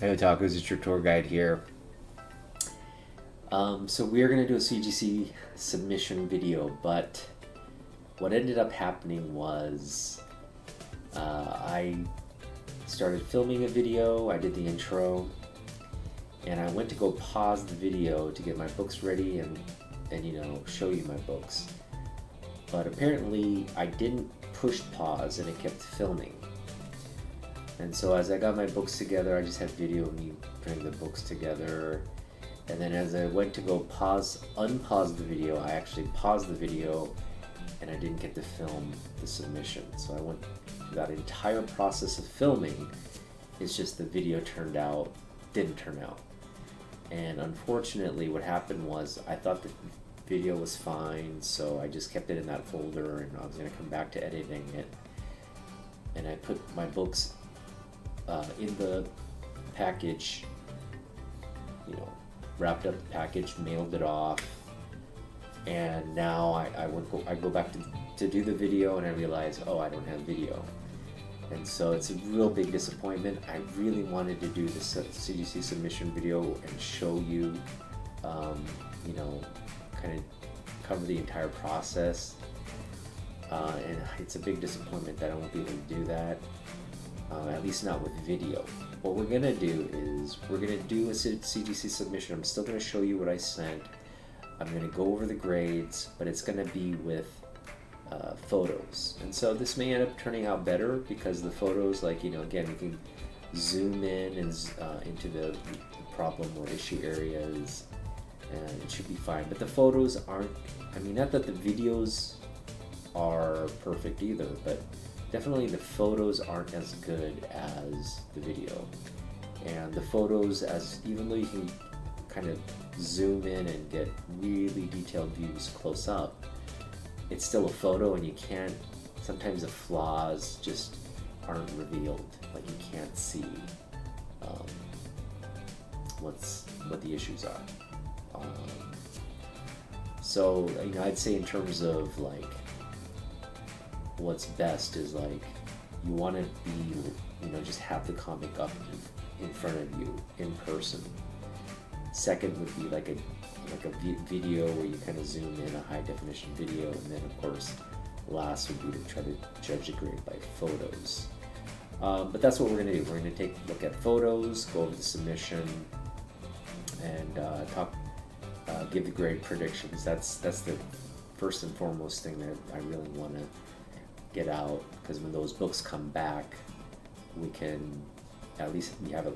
Hey Otakus, it's your tour guide here. So we are going to do a CGSee submission video, but what ended up happening was I started filming a video, I did the intro, and I went to go pause the video to get my books ready and show you my books. But apparently I didn't push pause and it kept filming. And so as I got my books together, I just had video of me putting the books together. And then as I went to go unpause the video, I actually paused the video and I didn't get to film the submission. So I went through that entire process of filming. It's just the video didn't turn out. And unfortunately what happened was I thought the video was fine, so I just kept it in that folder and I was going to come back to editing it. And I put my books in the package, wrapped up the package, mailed it off, and now I go back to do the video and I realize, oh, I don't have video. And so it's a real big disappointment. I really wanted to do this CGSee submission video and show you, kind of cover the entire process. And it's a big disappointment that I won't be able to do that. At least not with video. What we're gonna do is we're gonna do a CGSee submission. I'm still gonna show you what I sent. I'm gonna go over the grades, but it's gonna be with photos. And so this may end up turning out better because the photos, again, you can zoom in and into the problem or issue areas, and it should be fine. But the photos aren't. Not that the videos are perfect either, but definitely the photos aren't as good as the video. And the photos, even though you can kind of zoom in and get really detailed views close up, it's still a photo and sometimes the flaws just aren't revealed. Like you can't see what the issues are. So I'd say in terms of what's best is you want to be just have the comic up in front of you in person. Second would be like a video where you kind of zoom in, a high definition video, and then of course last would be to try to judge the grade by photos. But that's what we're going to do. We're going to take a look at photos, go over the submission, and give the grade predictions. That's the first and foremost thing that I really want to get out, because when those books come back, we have at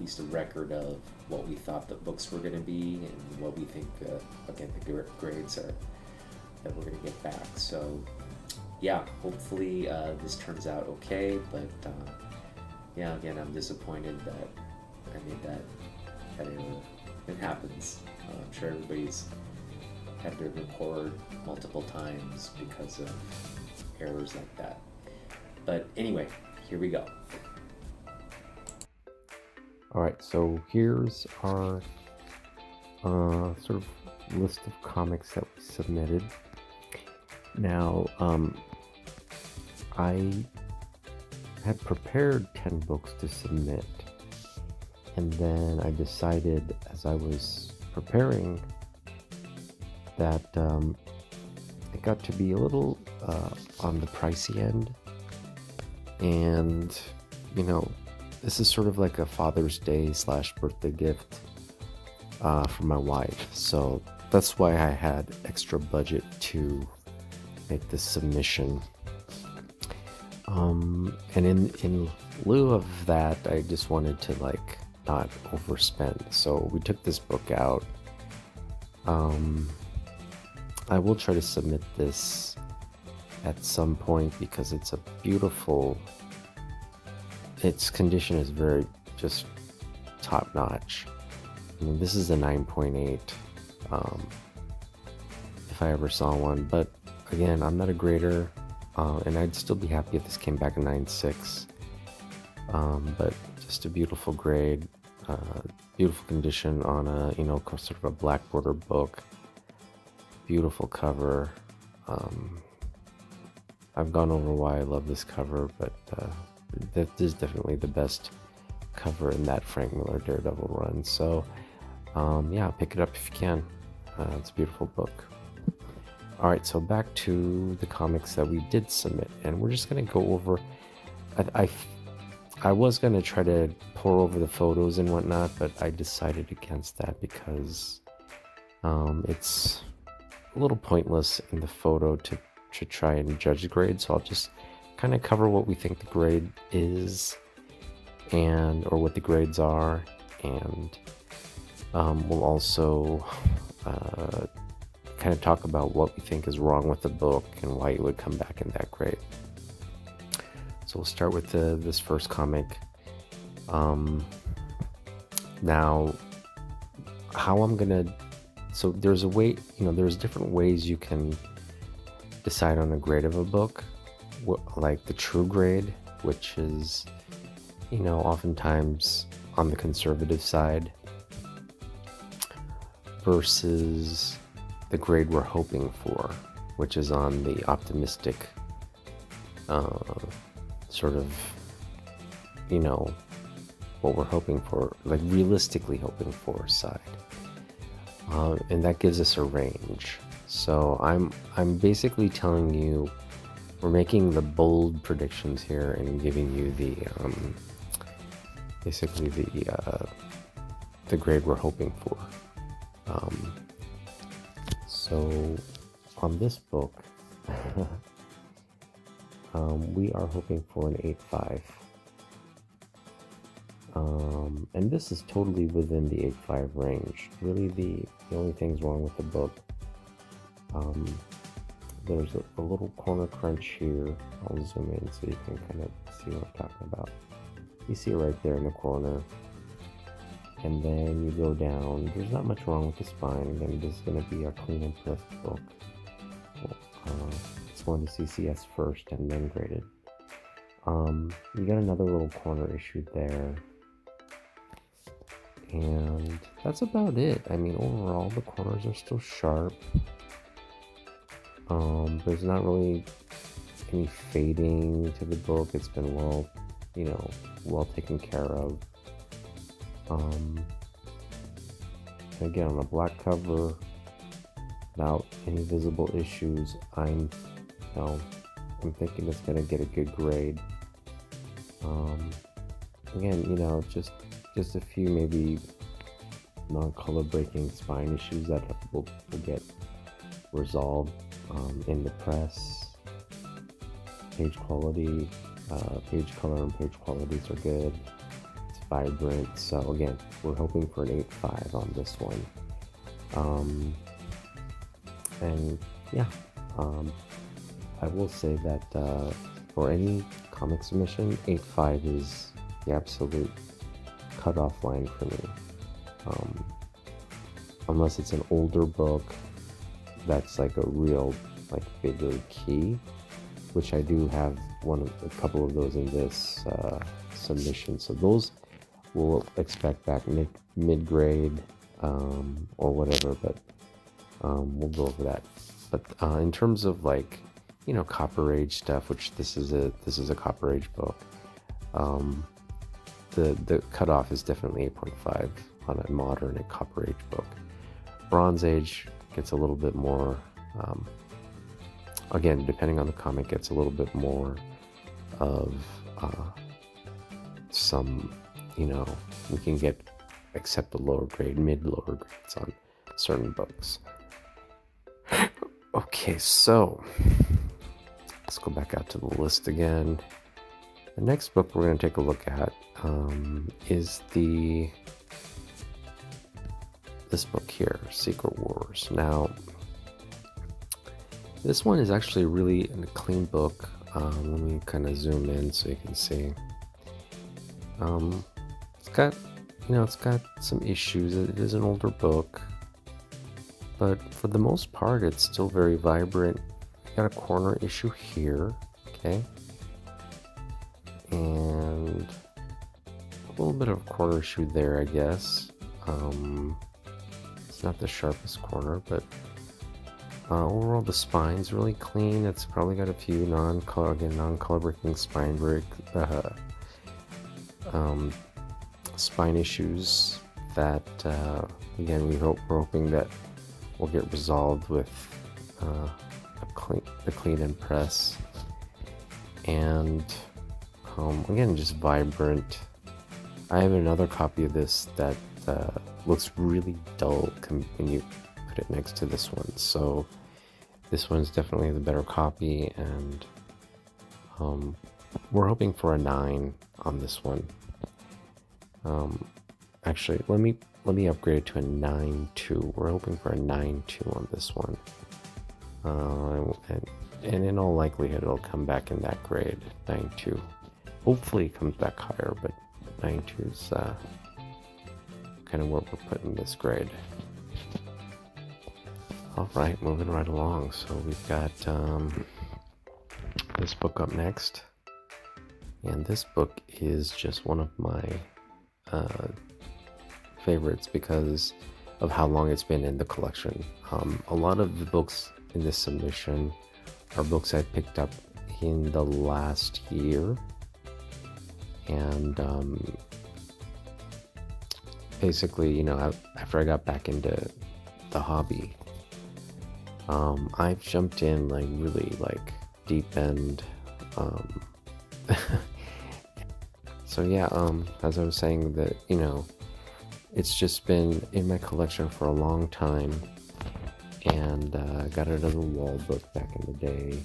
least a record of what we thought the books were going to be and what we think the grades are that we're going to get back. So yeah, hopefully this turns out okay, but again, I'm disappointed that I made that error. It happens. I'm sure everybody's had to record multiple times because of errors like that. But anyway, here we go. Alright, so here's our sort of list of comics that we submitted. Now, I had prepared 10 books to submit, and then I decided as I was preparing that it got to be a little on the pricey end. And this is sort of like a Father's Day / birthday gift for my wife, so that's why I had extra budget to make this submission. And in lieu of that, I just wanted to not overspend, so we took this book out. I will try to submit this at some point because it's a beautiful, its condition is very just top notch. This is a 9.8 if I ever saw one, but again, I'm not a grader, and I'd still be happy if this came back a 9.6, but just a beautiful grade, beautiful condition on a sort of a black border book, beautiful cover. I've gone over why I love this cover, but that is definitely the best cover in that Frank Miller Daredevil run. So yeah, pick it up if you can. It's a beautiful book. All right, so back to the comics that we did submit, and we're just gonna go over. I was gonna try to pour over the photos and whatnot, but I decided against that because it's a little pointless in the photo to try and judge the grade. So I'll just kind of cover what we think the grade is, or what the grades are, and we'll also kind of talk about what we think is wrong with the book and why it would come back in that grade. So we'll start with this first comic. Now, how I'm gonna, so there's a way, there's different ways you can decide on a grade of a book, like the true grade, which is, oftentimes on the conservative side, versus the grade we're hoping for, which is on the optimistic sort of, what we're hoping for, like realistically hoping for side. And that gives us a range. So I'm basically telling you, we're making the bold predictions here and giving you the basically the grade we're hoping for. So on this book, we are hoping for an 8.5. And this is totally within the 8.5 range. Really, the only things wrong with the book, there's a little corner crunch here. I'll zoom in so you can kind of see what I'm talking about. You see it right there in the corner. And then you go down. There's not much wrong with the spine. Again, this is going to be a clean and pressed book. It's going to CCS first and then graded. You got another little corner issue there. And that's about it. I mean, overall, the corners are still sharp. There's not really any fading to the book. It's been well taken care of. Again, on a black cover, without any visible issues, I'm thinking it's gonna get a good grade. Again, just a few maybe non-color breaking spine issues that will get resolved in the press. Page quality, page color and page qualities are good. It's vibrant. So again, we're hoping for an 8.5 on this one. And yeah, I will say that for any comic submission, 8.5 is the absolute cutoff line for me. Unless it's an older book that's like a real bigger key, which I do have a couple of those in this submission. So those we'll expect back mid-grade or whatever, but we'll go over that. But in terms of Copper Age stuff, which this is a Copper Age book, the cutoff is definitely 8.5 on a modern and Copper Age book. Bronze Age gets a little bit more, again, depending on the comic, gets a little bit more of some, we can accept the lower grade, mid-lower grades on certain books. Okay, so let's go back out to the list again. The next book we're going to take a look at is this book here, Secret Wars. Now, this one is actually really a clean book. Let me kind of zoom in so you can see. It's got some issues. It is an older book, but for the most part, it's still very vibrant. Got a corner issue here, okay, and a little bit of a corner issue there, I guess. It's not the sharpest corner, but overall the spine's really clean. It's probably got a few non-color breaking spine break spine issues that, again, we're hoping that will get resolved with the clean and press. And again, just vibrant. I have another copy of this that looks really dull when you put it next to this one. So this one's definitely the better copy, and we're hoping for a 9 on this one. Actually, let me upgrade it to a 9.2. We're hoping for a 9.2 on this one. And in all likelihood, it'll come back in that grade, 9.2. Hopefully it comes back higher, but 9.2 is kind of what we're putting this grade. Alright, moving right along. So we've got this book up next. And this book is just one of my favorites because of how long it's been in the collection. A lot of the books in this submission are books I picked up in the last year, and basically, you know, after I got back into the hobby, I've jumped in like really like deep end. So yeah, as I was saying, that, you know, it's just been in my collection for a long time, and I got it as a wall book back in the day.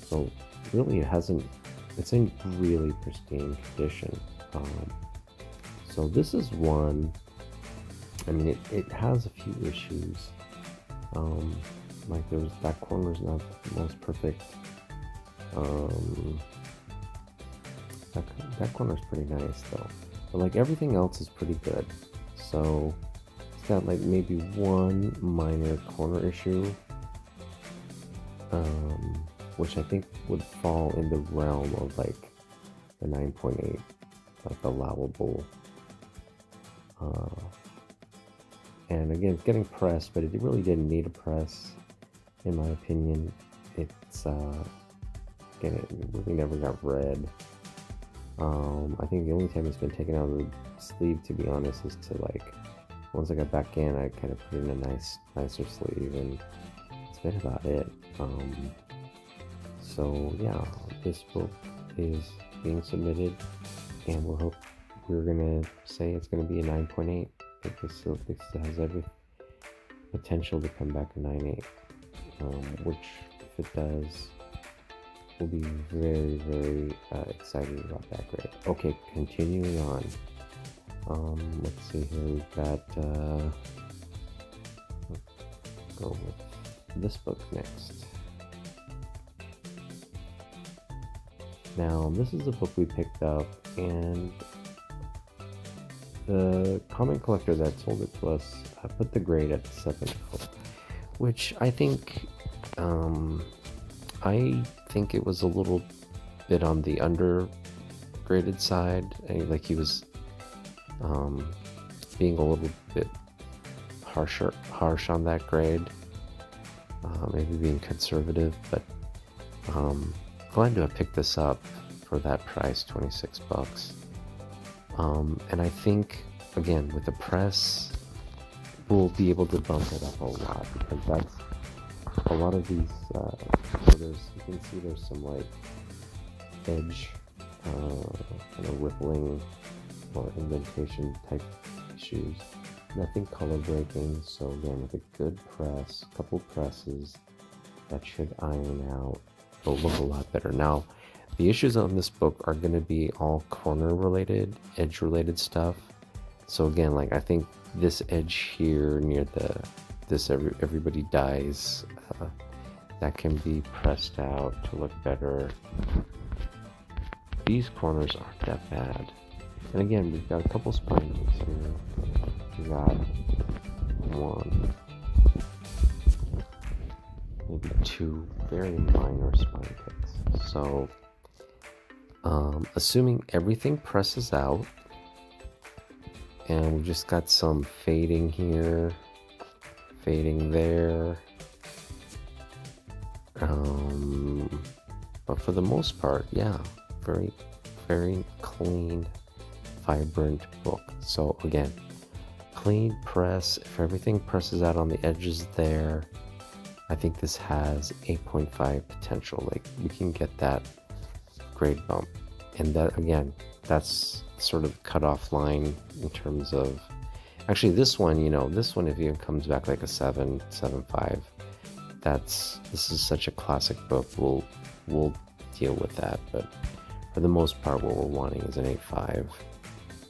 So really it's in really pristine condition. So this is one, I mean, it has a few issues. Like that corner's not the most perfect. That corner's pretty nice though. But like everything else is pretty good. So it's got like maybe one minor corner issue, which I think would fall in the realm of like the 9.8, like allowable. And again, it's getting pressed, but it really didn't need a press, in my opinion. It's again, it really never got read. I think the only time it's been taken out of the sleeve, to be honest, is to like, once I got back in, I kind of put in a nicer sleeve, and that's been about it. So yeah, this book is being submitted, and we're gonna say it's gonna be a 9.8. This has every potential to come back a 9.8, which, if it does, we'll be very, very excited about that grade. Okay, continuing on. Let's see here. We've got let's go with this book next. Now, this is a book we picked up, and the comic collector that sold it to us put the grade at 7.0, which I think it was a little bit on the undergraded side. Like he was being a little bit harsh on that grade, maybe being conservative, but glad to have picked this up for that price, $26. And I think, again, with the press, we'll be able to bump it up a lot, because that's a lot of these. So you can see there's some like edge, kind of rippling or indentation type issues. Nothing color breaking. So again, with a good press, a couple presses, that should iron out. It'll look a lot better. Now, the issues on this book are going to be all corner related, edge related stuff. So again, like I think this edge here near everybody dies, that can be pressed out to look better. These corners aren't that bad. And again, we've got a couple spine hooks here. We got one, maybe two very minor spine kicks. So assuming everything presses out, and we've just got some fading here, fading there, but for the most part, yeah, very, very clean vibrant book. So again, clean press. If everything presses out on the edges there, I think this has 8.5 potential. Like, we can get that grade bump. And that, again, that's sort of the cutoff line in terms of, actually this one, this one, if it comes back like a 7.5, this is such a classic book. We'll deal with that, but for the most part, what we're wanting is an 8.5.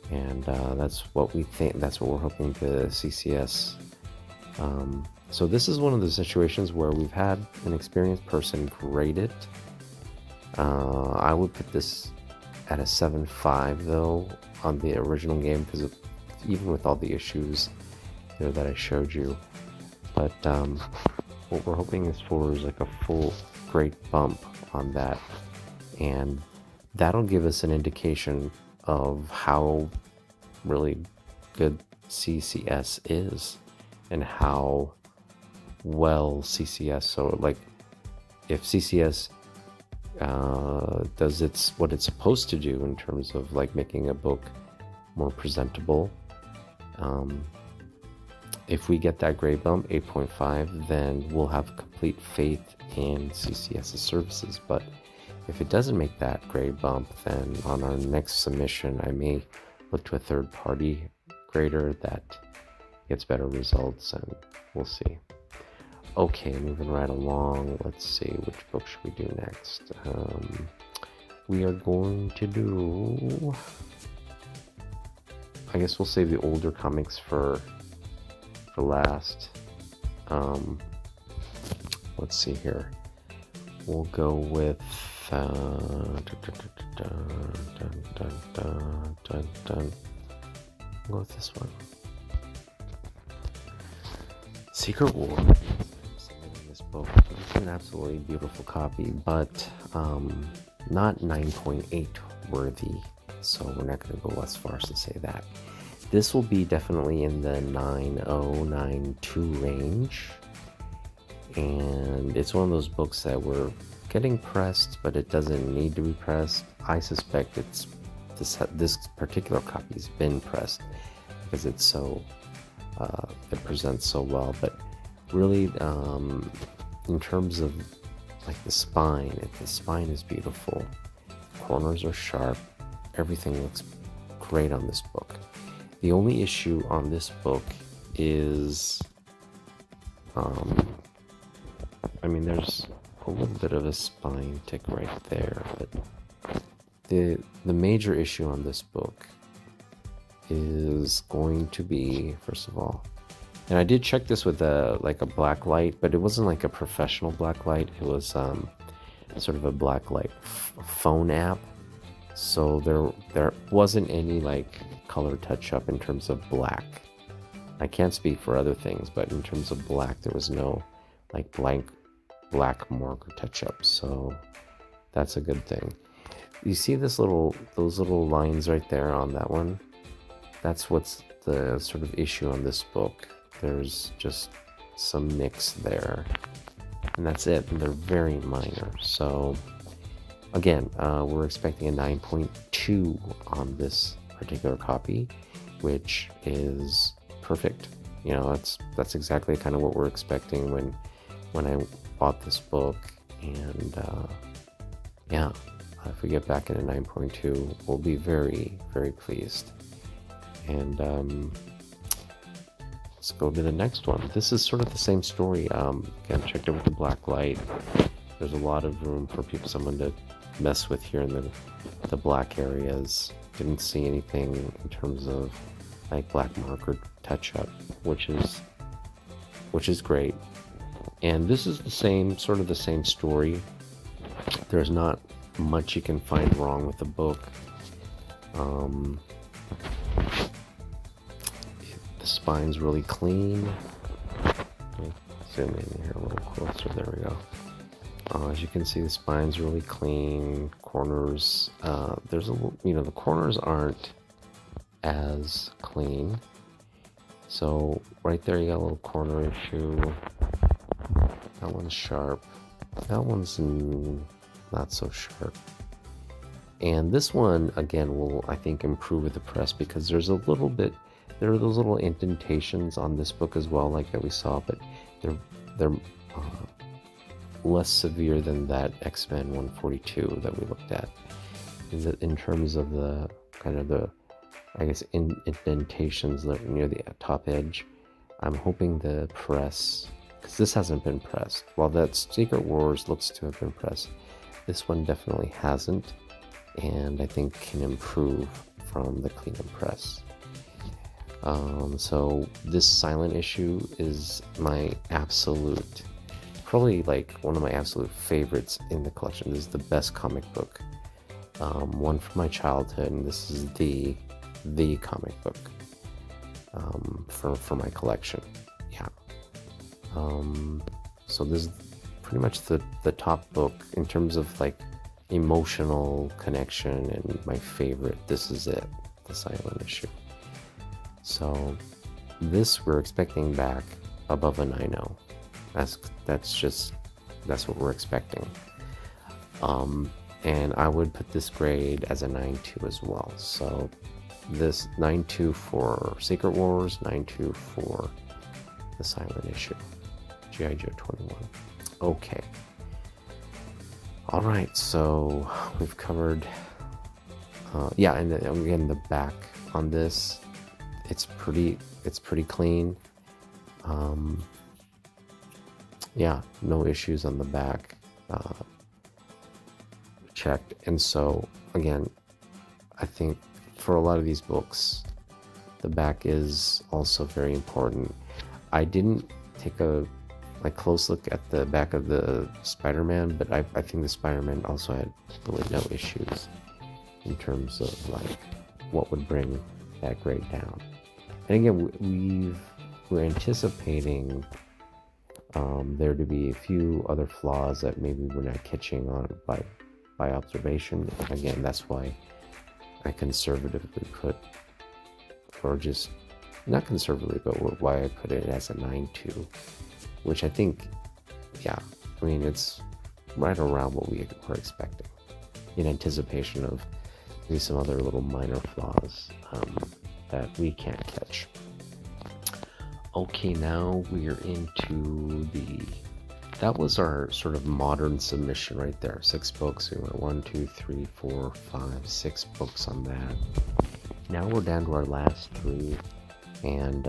And that's what we think, that's what we're hoping the CCS. So this is one of the situations where we've had an experienced person grade it. I would put this at a 7.5 though on the original game, because even with all the issues there that I showed you. But what we're hoping is for is like a full grade bump on that, and that'll give us an indication of how really good CCS is and how well CCS, so like if CCS does what it's supposed to do in terms of like making a book more presentable. If we get that grade bump 8.5, then we'll have complete faith in CCS's services. But if it doesn't make that grade bump, then on our next submission I may look to a third-party grader that gets better results, and we'll see. Okay, moving right along. Let's see, which book should we do next? We are going to do, I guess we'll save the older comics for last. Let's see here. We'll go with We'll go with this one. Secret War. This book. It's an absolutely beautiful copy, but not 9.8 worthy. So we're not going to go as far as to say that. This will be definitely in the 9092 range. And it's one of those books that we're getting pressed, but it doesn't need to be pressed. I suspect this particular copy's been pressed because it's so it presents so well. But really, in terms of like the spine is beautiful. Corners are sharp. Everything looks great on this book. The only issue on this book is, there's a little bit of a spine tick right there, but the major issue on this book is going to be, first of all, and I did check this with a black light, but it wasn't like a professional black light. It was sort of a black light phone app. So there wasn't any like color touch up in terms of black. I can't speak for other things, but in terms of black, there was no like black marker touch up. So that's a good thing. You see those little lines right there on that one? That's what's the sort of issue on this book. There's just some nicks there, and that's it. And they're very minor. So again, we're expecting a 9.2 on this particular copy, which is perfect. That's exactly kind of what we're expecting when I bought this book. And if we get back in a 9.2, we'll be very, very pleased. And let's go to the next one. This is sort of the same story. Again, checked it with the black light. There's a lot of room for someone to mess with here in the black areas. Didn't see anything in terms of like black marker touch up, which is great. And this is the same story. There's not much you can find wrong with the book. The spine's really clean. Let me zoom in here a little closer. There we go. As you can see, the spine's really clean. Corners, there's a little, the corners aren't as clean. So right there, you got a little corner issue. That one's sharp. That one's not so sharp. And this one, again, will, I think, improve with the press because there are those little indentations on this book as well, like that we saw, but they're less severe than that X-Men 142 that we looked at. In terms of the kind of the, I guess, indentations near the top edge, I'm hoping the press, because this hasn't been pressed. While that Secret Wars looks to have been pressed, this one definitely hasn't, and I think can improve from the clean and press. So this silent issue is my absolute, probably like one of my absolute favorites in the collection. This is the best comic book, one from my childhood, and this is the comic book for my collection. Yeah. So this is pretty much the top book in terms of like emotional connection and my favorite. This is it, the silent issue. So this we're expecting back above a 9.0. That's what we're expecting. And I would put this grade as a 9.2 as well. So this 9.2 for Secret Wars, 9.2 for the silent issue, G.I. Joe 21. Okay. All right, so we've covered, yeah, and then, again, the back on this, it's pretty clean. Yeah, no issues on the back. Checked. And so again, I think for a lot of these books, the back is also very important. I didn't take a close look at the back of the Spider-Man, but I think the Spider-Man also had really no issues in terms of like what would bring that grade down. And again, we're anticipating there to be a few other flaws that maybe we're not catching on by observation. Again, that's why I conservatively put, or just not conservatively, but why I put it as a 9.2, which I think, yeah, I mean, it's right around what we were expecting in anticipation of maybe some other little minor flaws that we can't catch. Okay, now we're into that was our sort of modern submission right there. 6 books. We went 1, 2, 3, 4, 5, 6 books on that. Now we're down to our last 3, and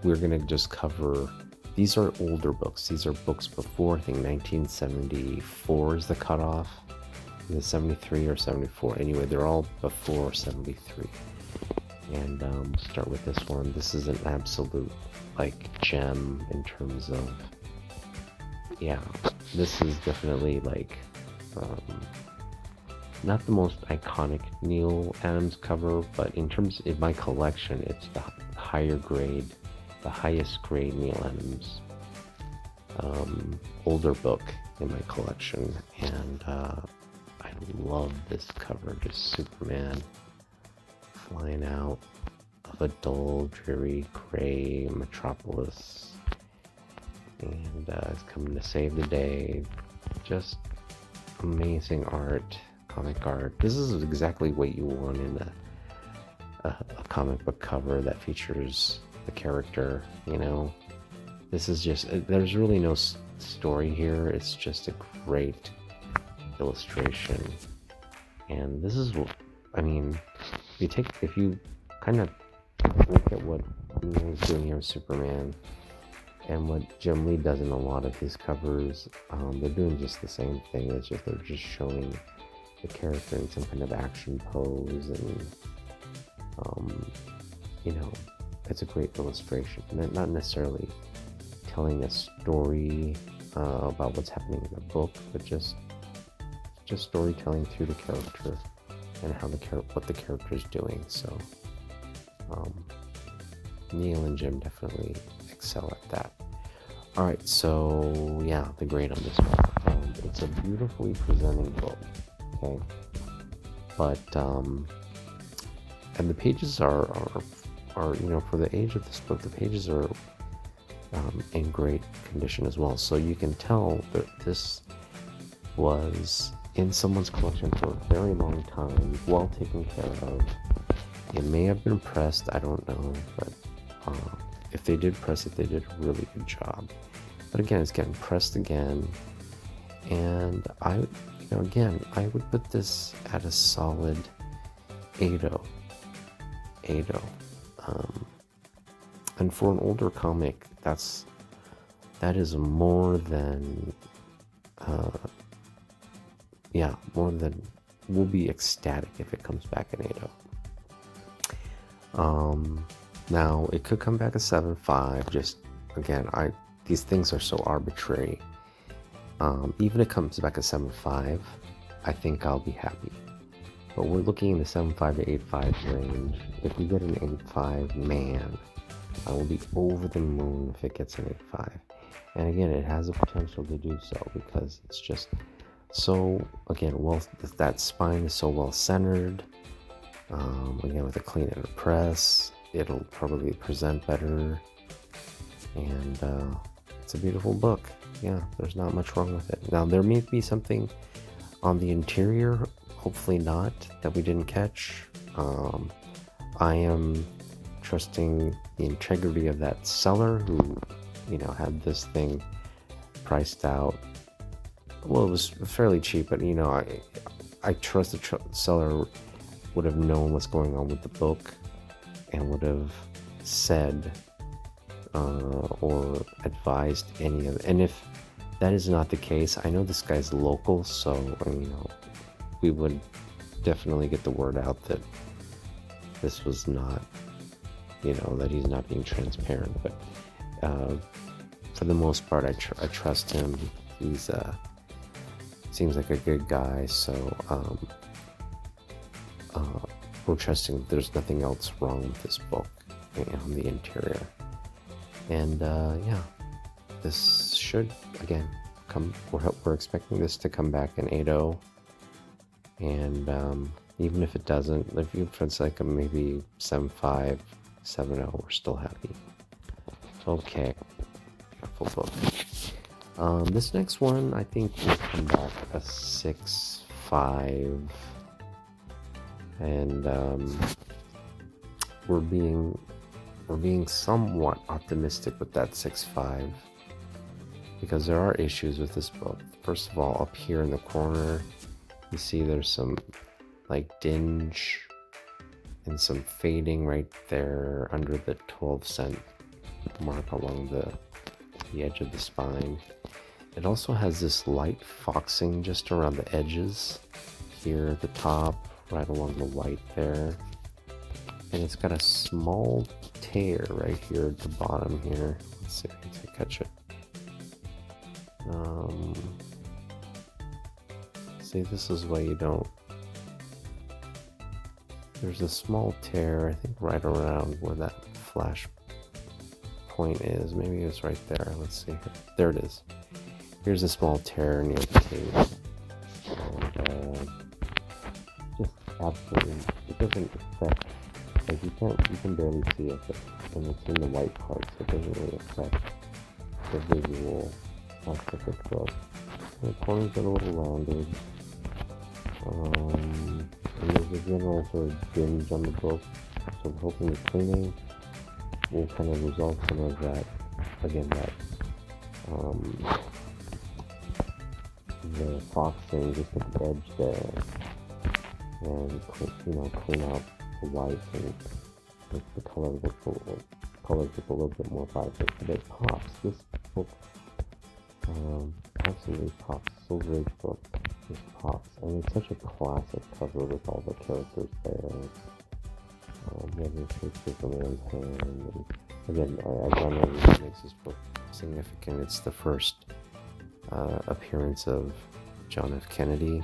we're gonna just cover. These are older books. These are books before, I think 1974 is the cutoff. Either 73 or 74. Anyway, they're all before 73. And start with this one. This is an absolute like gem in terms of, yeah, this is definitely like not the most iconic Neil Adams cover, but in terms of my collection, it's the highest grade Neil Adams older book in my collection. And I love this cover, just Superman flying out of a dull, dreary, gray metropolis, and is coming to save the day. Just amazing art, comic art. This is exactly what you want in a comic book cover that features the character, you know. This is just, there's really no story here. It's just a great illustration. And this is what, I mean, if you kind of look at what Neil is doing here with Superman and what Jim Lee does in a lot of his covers, they're doing just the same thing. It's just they're just showing the character in some kind of action pose, and you know, it's a great illustration. Not necessarily telling a story about what's happening in the book, but just storytelling through the character and what the character is doing. So Neil and Jim definitely excel at that. All right, so yeah, the grade on this one. It's a beautifully presenting book, okay? But and the pages are you know, for the age of this book, the pages are in great condition as well. So you can tell that this was in someone's collection for a very long time, well taken care of. It may have been pressed, I don't know, but if they did press it, they did a really good job. But again, it's getting pressed again, and again, I would put this at a solid 8.0. 8.0. And for an older comic, that is more than we'll be ecstatic if it comes back in 8.0. Now it could come back at 7.5. Just again, these things are so arbitrary. Even if it comes back at 7.5, I think I'll be happy. But we're looking in the 7.5 to 8.5 range. If we get an 8.5, man, I will be over the moon if it gets an 8.5. And again, it has the potential to do so because it's just so, again, that spine is so well centered. Again, with a clean inner press, it'll probably present better. And it's a beautiful book. Yeah, there's not much wrong with it. Now, there may be something on the interior, hopefully not, that we didn't catch. I am trusting the integrity of that seller who, had this thing priced out. Well, it was fairly cheap, but I trust the seller would have known what's going on with the book and would have said or advised any of it. And if that is not the case, I know this guy's local, so we would definitely get the word out that this was not, that he's not being transparent. But for the most part, I trust him. He's seems like a good guy, so we're trusting that there's nothing else wrong with this book on the interior. And this should again come. We're expecting this to come back in 8.0, and even if it doesn't, if it's like a maybe 7.5, 7.0, we're still happy. Okay, beautiful book. This next one I think will come back a 6.5, and we're being somewhat optimistic with that 6.5 because there are issues with this book. First of all, up here in the corner, you see there's some like dinge and some fading right there under the 12 cent mark along the edge of the spine. It also has this light foxing just around the edges here at the top, right along the white there. And it's got a small tear right here at the bottom here. Let's see if I can catch it. See, this is why you don't. There's a small tear, I think, right around where that flash point is. Maybe it's right there. Let's see here. There it is. Here's a small tear near the tape. And just absolutely, it doesn't affect. Like you can barely see it, and it's in the white part, so it doesn't really affect the visual aspect of the book. And the corners are a little rounded. And there's a general sort of dinge on the book, so I'm hoping the cleaning will kind of resolve some of that. Again, that the foxing just at the edge there, and clean out the white and make the colors look a little bit more vibrant. But it pops. This book absolutely pops. So great book. Just pops. And it's such a classic cover with all the characters there. Getting pictures of man's hand. And again, I don't know what makes this book significant. It's the first appearance of John F. Kennedy.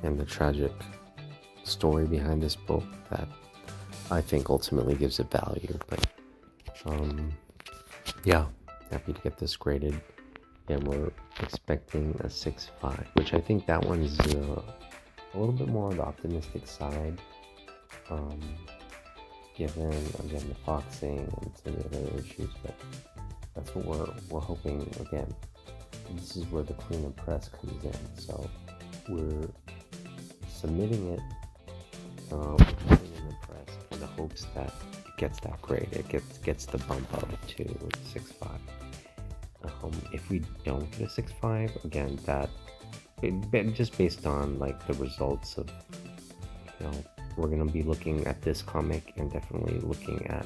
And the tragic story behind this book that I think ultimately gives it value. But happy to get this graded, and we're expecting a 6.5, which I think that one is a little bit more on the optimistic side, given again the foxing and some of the other issues. But that's what we're hoping again this is where the clean and press comes in. So we're submitting it clean and press in the hopes that it gets that grade. It gets the bump up to 6.5. If we don't get a 6.5, again, just based on like the results of, we're gonna be looking at this comic and definitely looking at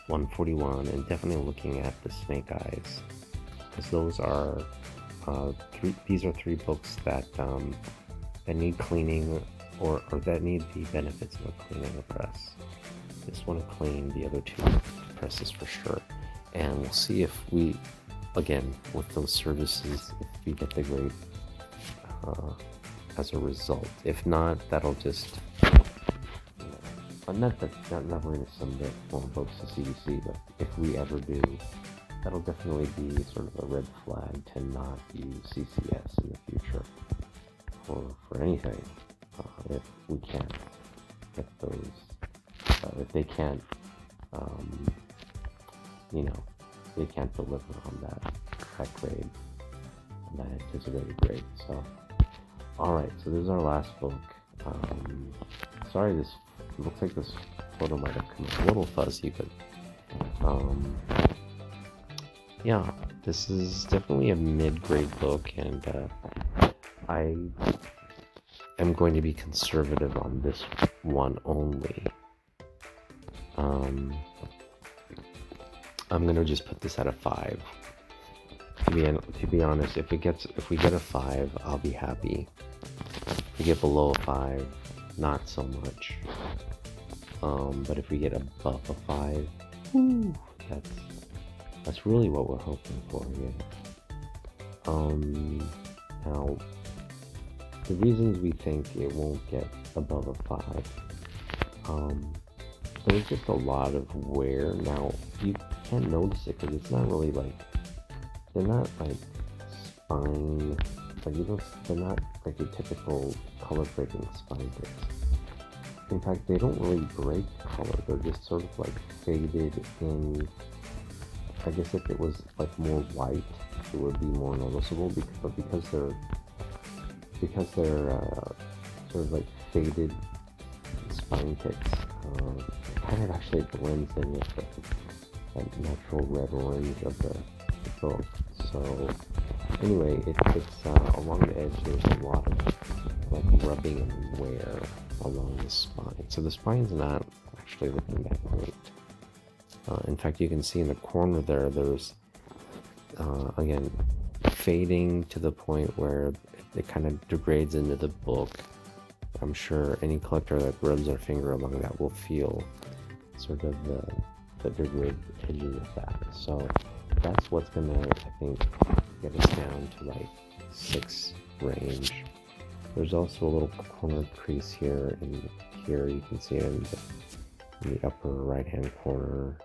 141 and definitely looking at the Snake Eyes, because those are these are three books that need cleaning or that need the benefits of a clean and a press. This one a clean, the other two presses for sure. And we'll see if we, again, with those services, if we get the grade as a result. If not, that'll just, I'm not we're going to submit more books to CGSee, but if we ever do, that'll definitely be sort of a red flag to not use CCS in the future for anything. If we can't get those, if they can't, they can't deliver on that grade, that anticipated grade. So, alright, so this is our last book. Sorry, this looks like this photo might have come a little fuzzy, but yeah, this is definitely a mid-grade book, and I am going to be conservative on this one only. I'm gonna just put this at a 5. To be honest, if we get a 5, I'll be happy. If we get below a 5, not so much. But if we get above a 5, that's really what we're hoping for here. Now, the reasons we think it won't get above a 5, there's just a lot of wear. Now, you can't notice it because it's not really like, they're not like spine, they're not like your typical color breaking spine ticks. In fact, they don't really break color, they're just sort of like faded in. I guess if it was like more white, it would be more noticeable, but because they're sort of like faded spine ticks, kind of actually blends in with that natural red orange of the book. So anyway, it's along the edge there's a lot of like rubbing and wear along the spine. So the spine's not actually looking that great. In fact, you can see in the corner there's again fading to the point where it kind of degrades into the book. I'm sure any collector that rubs their finger along that will feel sort of the degraded edges of that. So that's what's gonna, I think, get us down to like 6 range. There's also a little corner crease here, and here you can see it in the upper right hand corner.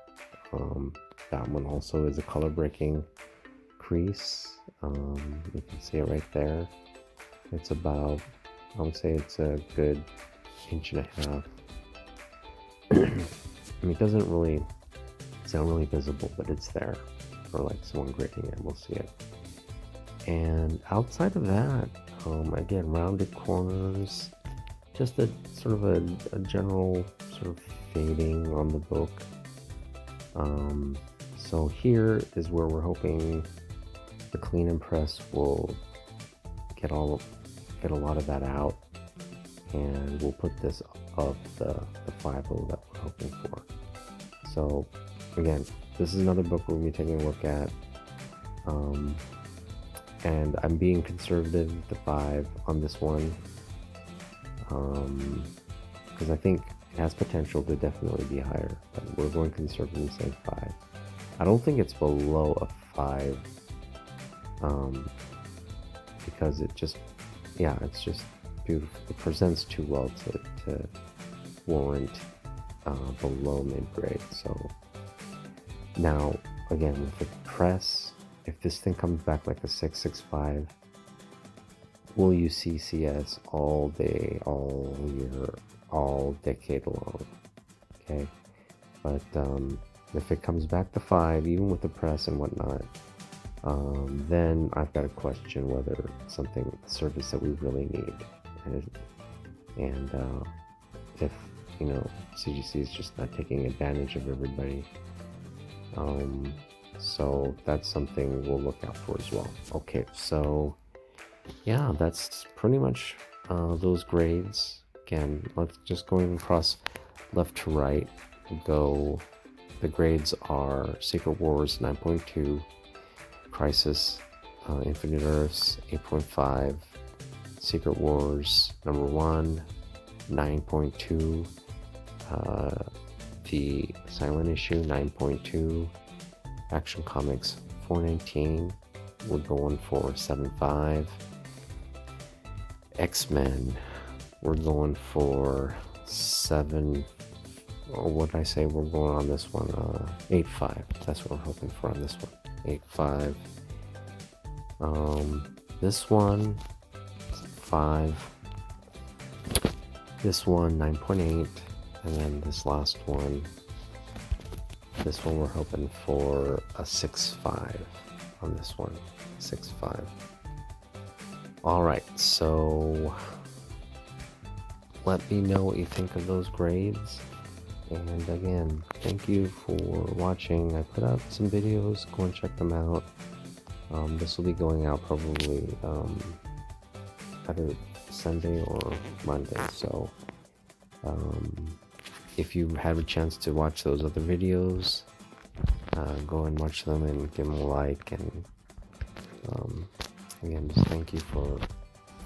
That one also is a color breaking crease. You can see it right there. It's about, I would say it's a good 1.5 inches. I mean, it's not really visible, but it's there for like someone grading it, we'll see it. And outside of that, again, rounded corners, just a sort of a general sort of fading on the book. So here is where we're hoping the clean and press will get a lot of that out, and we'll put this above the 5.0 that we're hoping for. So again, this is another book we'll be taking a look at, and I'm being conservative with the 5 on this one, because I think it has potential to definitely be higher, but we're going conservative and saying 5. I don't think it's below a 5, because it's just beautiful. It presents too well to warrant below mid-grade. So now, again, with the press, if this thing comes back like a 6.5, we'll use CCS all day, all year, all decade long. Okay, but if it comes back to 5, even with the press and whatnot, Then I've got to question whether it's something, a service that we really need, and if CGSee is just not taking advantage of everybody. So that's something we'll look out for as well. Okay, so yeah, that's pretty much those grades. Again, let's just going across left to right. The grades are Secret Wars 9.2, Crisis Infinite Earths 8.5, Secret Wars number 1 9.2, the Silent Issue 9.2, Action Comics 419, we're going for 7.5, X-Men, we're going for 7. Oh, what did I say? We're going on this one 8.5. That's what we're hoping for on this one. 8.5. This one 5. This one 9.8, and then this last one. This one we're hoping for a 6.5 on this one. 6.5. All right, so let me know what you think of those grades. And again, thank you for watching. I put out some videos, go and check them out. This will be going out probably either Sunday or Monday. So if you have a chance to watch those other videos, go and watch them and give them a like. And again, just thank you for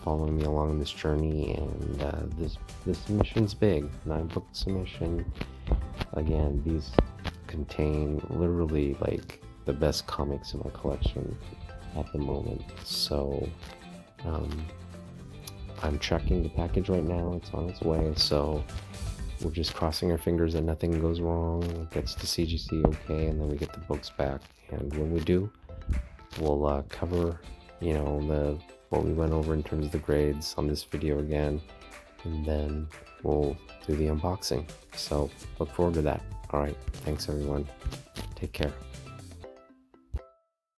following me along this journey. And this submission's big, 9-book submission. Again, these contain literally like the best comics in my collection at the moment. So I'm tracking the package right now. It's on its way, so we're just crossing our fingers that nothing goes wrong, gets to CGSee okay, and then we get the books back. And when we do, we'll cover what we went over in terms of the grades on this video again, and then we'll do the unboxing. So look forward to that. All right, thanks everyone, take care.